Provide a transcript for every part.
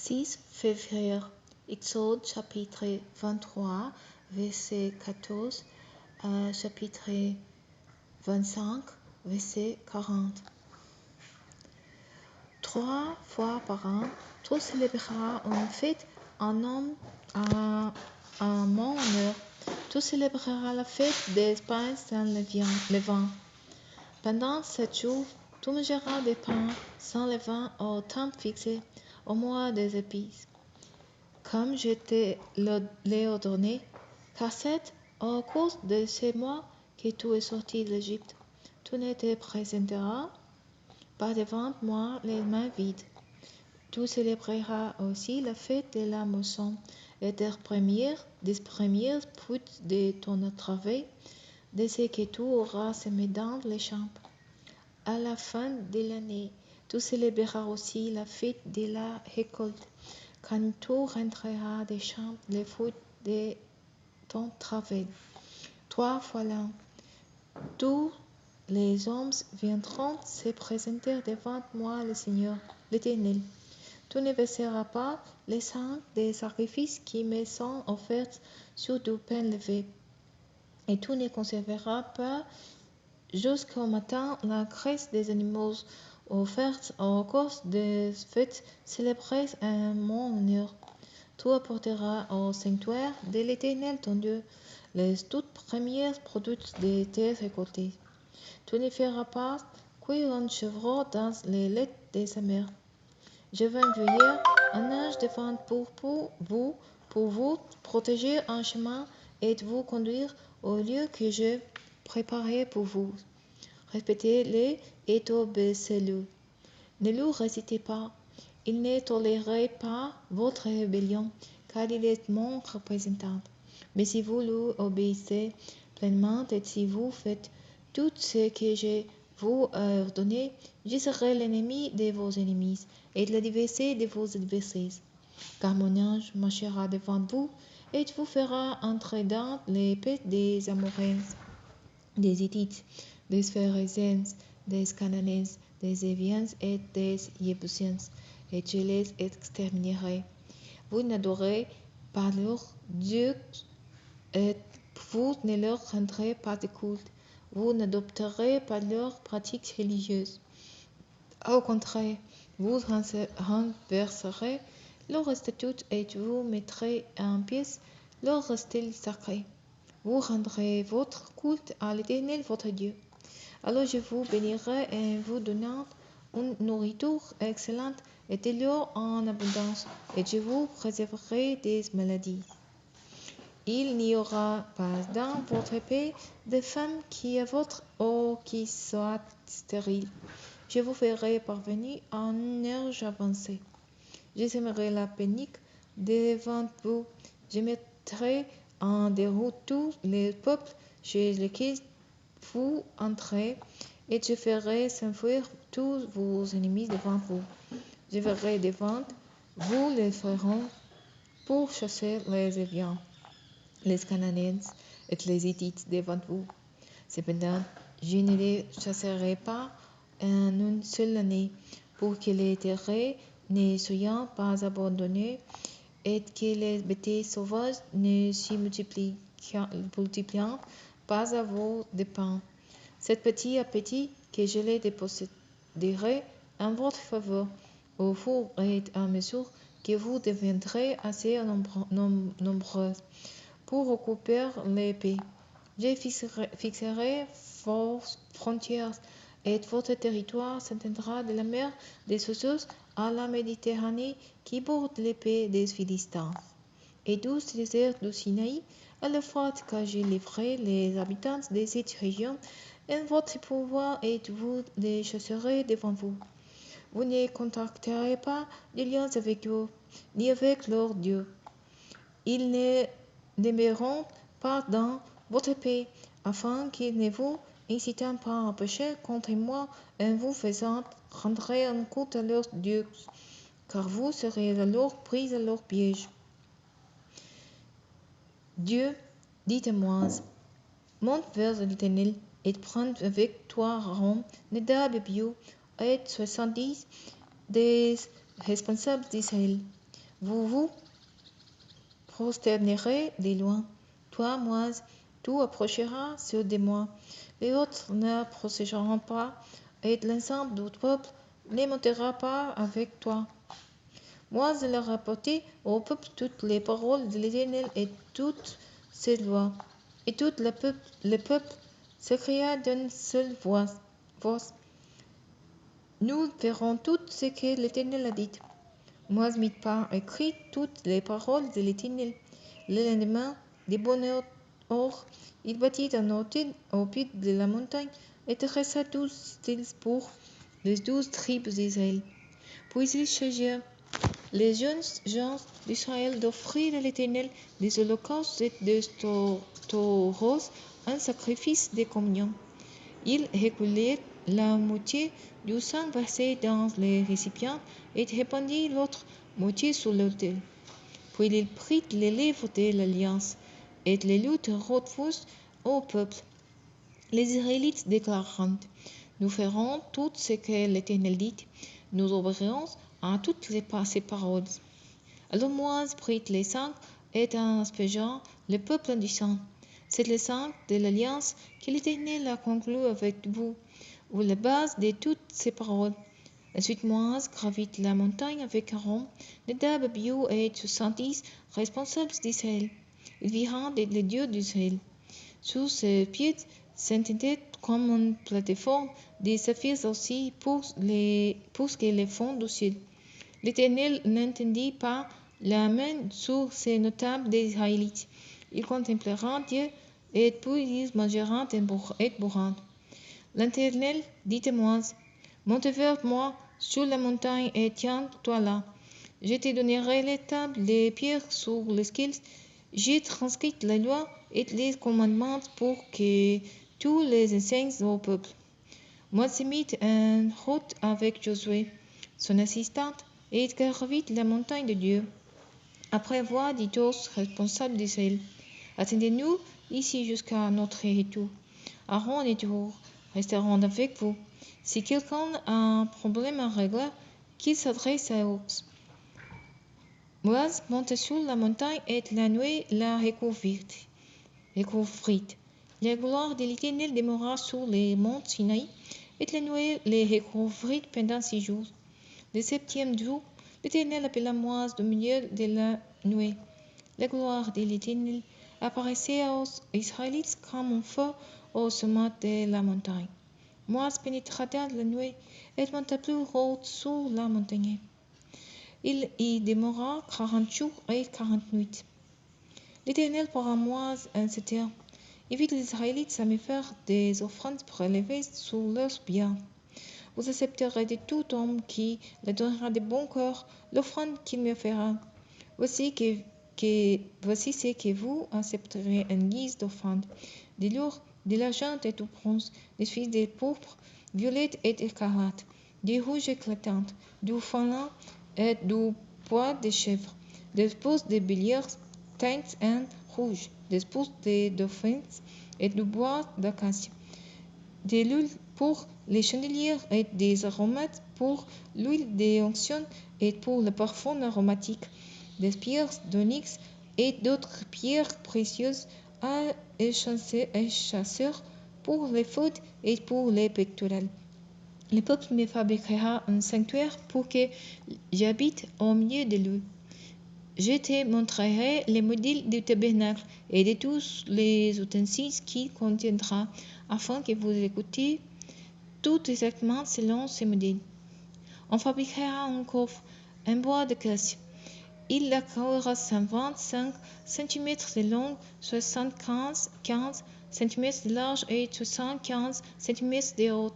6 février, Exode chapitre 23, verset 14 à chapitre 25, verset 40. 3 fois par an, tu célébreras une fête en homme à mon honneur. Tu célébreras la fête des pains sans levain. Pendant 7 jours, tu mangeras des pains sans levain au temps fixé, au mois des épices, comme je te l'ai ordonné, car c'est au cours de ces mois que tu es sorti d'Égypte. Tu ne te présenteras pas devant moi les mains vides. Tu célébreras aussi la fête de la moisson et des premiers fruits de ton travail, de ce que tu auras semé dans les champs. À la fin de l'année, tu célébreras aussi la fête de la récolte, quand tu rentreras des champs les fruits de ton travail. 3 fois l'an, tous les hommes viendront se présenter devant moi, le Seigneur, l'Éternel. Tu ne verseras pas les sang des sacrifices qui me sont offerts sur du pain levé, et tu ne conserveras pas jusqu'au matin la graisse des animaux offerts au cours des fêtes célébrées en mon honneur. Tu apporteras au sanctuaire de l'Éternel ton Dieu les toutes premières produits de tes récoltés. Tu ne feras pas cuire un chevreau dans les laits de sa mère. Je vais envoyer un ange devant pour vous protéger en chemin et vous conduire au lieu que j'ai préparé pour vous. Respectez-le et obéissez-le. Ne lui résistez pas. Il ne tolérera pas votre rébellion, car il est mon représentant. Mais si vous lui obéissez pleinement et si vous faites tout ce que je vous ai ordonné, je serai l'ennemi de vos ennemis et l'adversaire de vos adversaires. Car mon ange marchera devant vous et vous fera entrer dans les pays des Amoréens, des Hittites, des Phérésiens, des Cananéens, des Éviens et des Jébusiens, et je les exterminerai. Vous n'adorez pas leurs dieux et vous ne leur rendrez pas de culte. Vous n'adopterez pas leurs pratiques religieuses. Au contraire, vous renverserez leurs statuts et vous mettrez en pièces leurs stèles sacrés. Vous rendrez votre culte à l'Éternel votre Dieu. Alors je vous bénirai en vous donnant une nourriture excellente et de l'eau en abondance, et je vous préserverai des maladies. Il n'y aura pas dans votre pays de femme qui avorte ou qui soit stérile. Je vous ferai parvenir en une heure avancée. Je sèmerai la panique devant vous. Je mettrai en déroute tous les peuples chez lesquels vous entrez, et je ferai s'enfuir tous vos ennemis devant vous. Je verrai devant vous les Pharaons pour chasser les Éviens, les Cananéens et les Hittites devant vous. Cependant, je ne les chasserai pas en une seule année, pour que les terres ne soient pas abandonnées et que les bêtes sauvages ne s'y multiplient pas à vos dépens. C'est petit à petit que je les déposséderai en votre faveur, au fur et à mesure que vous deviendrez assez nombreux pour occuper les pays. Je fixerai vos frontières et votre territoire s'étendra de la mer des Sources à la Méditerranée qui borde les pays des Philistins et du désert du Sinaï à l'Euphrate, car j'ai livré les habitants de cette région en votre pouvoir et vous les chasserez devant vous. Vous ne contacterez pas d'alliance avec eux, ni avec leurs dieux. Ils ne demeureront pas dans votre pays, afin qu'ils ne vous incitent pas à pécher contre moi en vous faisant rendre un culte à leurs dieux, car vous serez alors pris à leur piège. Dieu dit à Moïse, monte vers l'Éternel et prends avec toi Aaron, Nadab et Abihu et 70 des responsables d'Israël. Vous vous prosternerez de loin. Toi, Moïse, tu approcheras sur de moi. Les autres ne procéderont pas, et l'ensemble du peuple ne montera pas avec toi. Moïse leur rapportait au peuple toutes les paroles de l'Éternel et toutes ses lois. Et tout le peuple s'écria d'une seule voix. Nous verrons tout ce que l'Éternel a dit. Moïse mit par écrit toutes les paroles de l'Éternel. Le lendemain, de bonne heure, il bâtit un autel au pied de la montagne et dressa 12 styles pour les 12 tribus d'Israël. Puis il chargea les jeunes gens d'Israël d'offrir à l'Éternel des holocaustes et des taureaux, un sacrifice de communion. Il recueillit la moitié du sang versé dans les récipients et répandit l'autre moitié sur l'autel. Puis il prit les livres de l'Alliance et les lut haute-voix au peuple. Les Israélites déclarant: Nous ferons tout ce que l'Éternel dit, nous obéirons à toutes ses paroles. Alors Moïse prit les sang et en aspergeant le peuple en disant: C'est le sang de l'alliance que l'Éternel a conclu avec vous, ou la base de toutes ses paroles. Ensuite Moïse gravit la montagne avec Aaron, Nadab, Abihu et 70 responsables d'Israël. Il vira les dieux d'Israël. Sur ses pieds s'étendait comme une plateforme de saphirs aussi pour que les fonds du ciel. L'Éternel n'entendit pas la main sur ces notables des Israélites. Ils contemplèrent Dieu et puis ils mangèrent et boirent. L'Éternel dit à Moïse: Monte vers moi sur la montagne et tiens-toi là. Je te donnerai les tables, les pierres sur lesquelles j'ai transcrit la loi et les commandements pour que tu les enseignes au peuple. Moïse se mit en route avec Josué, son assistant, et il gravit la montagne de Dieu. Après avoir dit aux responsables d'Israël: Attendez-nous ici jusqu'à notre retour. Aaron et Hur resteront avec vous. Si quelqu'un a un problème à régler, qu'il s'adresse à eux. Moïse monta sur la montagne et la nuée la recouvrit. La gloire de l'Éternel demeura sur les monts Sinaï, et la nuée les recouvrit pendant 6 jours. Le 7e jour, l'Éternel appela Moïse du milieu de la nuée. La gloire de l'Éternel apparaissait aux Israélites comme un feu au sommet de la montagne. Moïse pénétra dans la nuée et monta plus haut sur la montagne. Il y demeura 40 jours et 40 nuits. L'Éternel parla à Moïse en ces termes: Invite les Israélites à me faire des offrandes prélevées sur leurs biens. Vous accepterez de tout homme qui leur donnera de bon cœur l'offrande qu'il me fera. Voici ce que vous accepterez en guise d'offrande: de l'or, de l'argent et du bronze, des fils de pourpre, violette et écarlate, du rouge éclatant, du fin lin et du poil de chèvre, des pousses de béliers teintes en rouge, des pousses de dauphins et du bois d'acacia, de l'huile pour les chandeliers et des aromates pour l'huile d'onction et pour le parfum aromatique, des pierres d'onyx et d'autres pierres précieuses à échasser pour les fautes et pour les pectorales. Le peuple me fabriquera un sanctuaire pour que j'habite au milieu de lui. Je te montrerai les modèles du tabernacle et de tous les ustensiles qu'il contiendra, afin que vous écoutiez tout exactement selon ces modèles. On fabriquera un coffre en bois d'acacia. Il accueillera 125 cm de long, 75 cm de large et 75 cm de haut.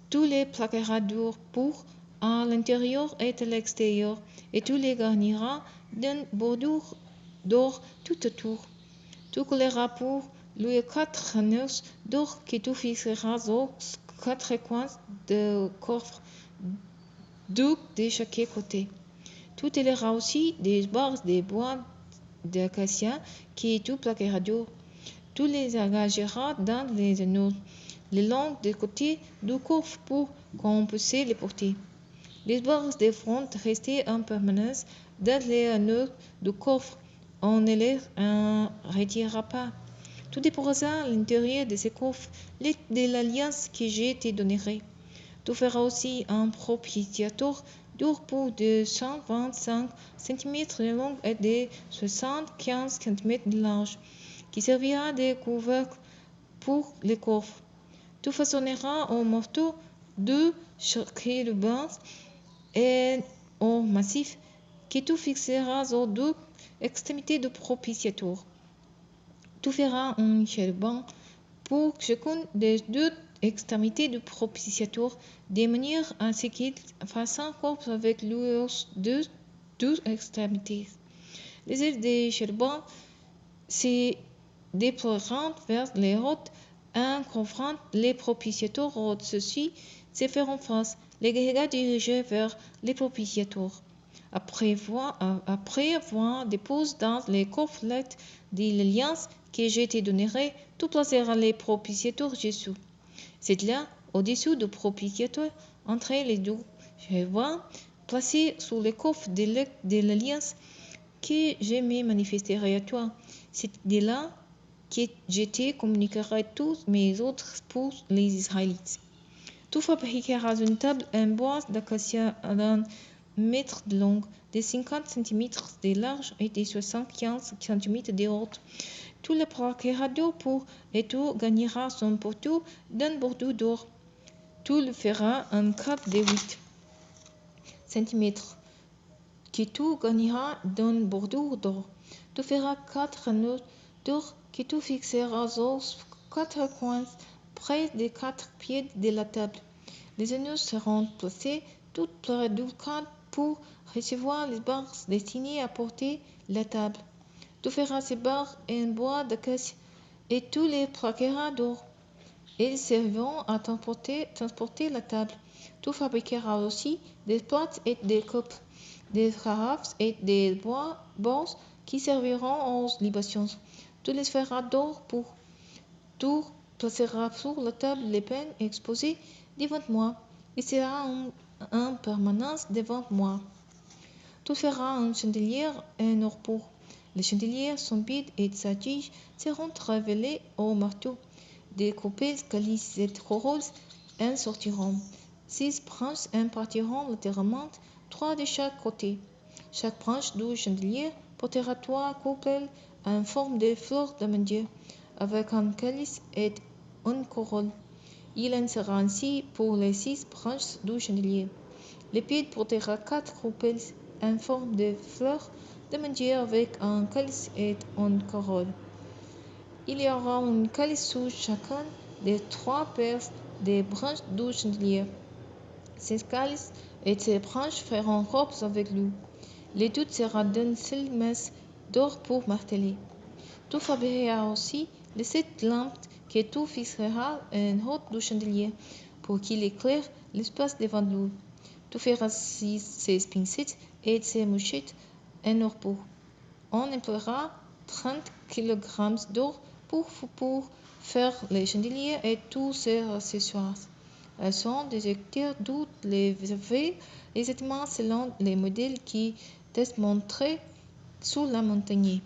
Tu les plaqueras d'or pour à l'intérieur et à l'extérieur, et tu les garniras d'une bordure d'or tout autour. Tu colleras pour lui 4 nœuds d'or que tu fixeras aux 4 coins du coffre, 2 de chaque côté. Tu telleras aussi des barres de bois d'acacia que tu plaqueras d'or. Tu les engageras dans les anneaux le long des côtés du coffre pour qu'on puisse les porter. Les barres devront rester en permanence dans les anneaux du coffre. On ne les retirera pas. Tu déposeras à l'intérieur de ce coffre de l'alliance que je te donnerai. Tu feras aussi un propitiatoire dur de 125 cm de long et de 75 cm de large, qui servira de couvercle pour le coffre. Tu façonneras un morceau de chérubins et or massif que tu fixeras aux deux extrémités du propitiatoire. Tu feras un chérubin pour chacune des deux extrémités du propitiatoire, de manière à ce qu'il fasse un corps avec leurs deux extrémités. Les ailes des chérubins se déploieront vers les hautes en couvrant les propitiatoires. Ceux-ci se feront face, les regards dirigés vers les propitiatoires. Après avoir déposé dans les coffrets de l'alliance que je te donnerai, tu placeras les propitiatoires Jésus. C'est là, au-dessus du propitiatoire, entre les deux chérubins, placés sous le coffre de l'alliance, que je me manifesterai à toi. C'est de là que je te communiquerai tous mes autres pour les Israélites. Tu fabriqueras une table en bois d'acacia d'un mètre de long, de 50 cm de large et de 75 cm de haut. Tu la plaqueras d'or pour et tu gagneras son poteau d'un bordeaux d'or. Tu le feras en cadre de 8 cm que tu gagneras d'un bordeaux d'or. Tu feras 4 anneaux d'or que tu fixeras aux 4 coins près des 4 pieds de la table. Les anneaux seront placés tout près du cadre pour recevoir les barres destinées à porter la table. Tu feras ces barres en bois d'acacia et tu les plaqueras d'or. Elles serviront à transporter la table. Tu fabriqueras aussi des plates et des coupes, des carafes et des bosses qui serviront aux libations. Tu les feras d'or pour. Tu placeras sur la table les pains exposés devant moi. Il sera en permanence devant moi. Tu feras un chandelier en or pur. Les chandeliers, son bide et sa tige seront travaillés au marteau. Des coupelles, calices et corolles en sortiront. 6 branches en partiront latéralement, 3 de chaque côté. Chaque branche du chandelier portera 3 coupelles en forme de fleurs d'amandier, avec un calice et une corolle. Il en sera ainsi pour les 6 branches du chandelier. Le bide portera 4 coupelles en forme de fleurs d'amandier avec un calice et une corolle. Il y aura un calice sous chacun des 3 paires de branches du chandelier. Ces calices et ces branches feront robes avec lui. Le tout sera d'une seule masse d'or pour marteler. Tu fabriqueras aussi les 7 lampes que tu fixeras en haut du chandelier pour qu'il éclaire l'espace devant lui. Tu feras 6 pincettes et 6 mouchettes en or pur. On emploiera 30 kg d'or pour faire les chandeliers et tous ses accessoires. Elles sont détectées toutes les veilles exactement selon les modèles qui te montrés sur la montagne.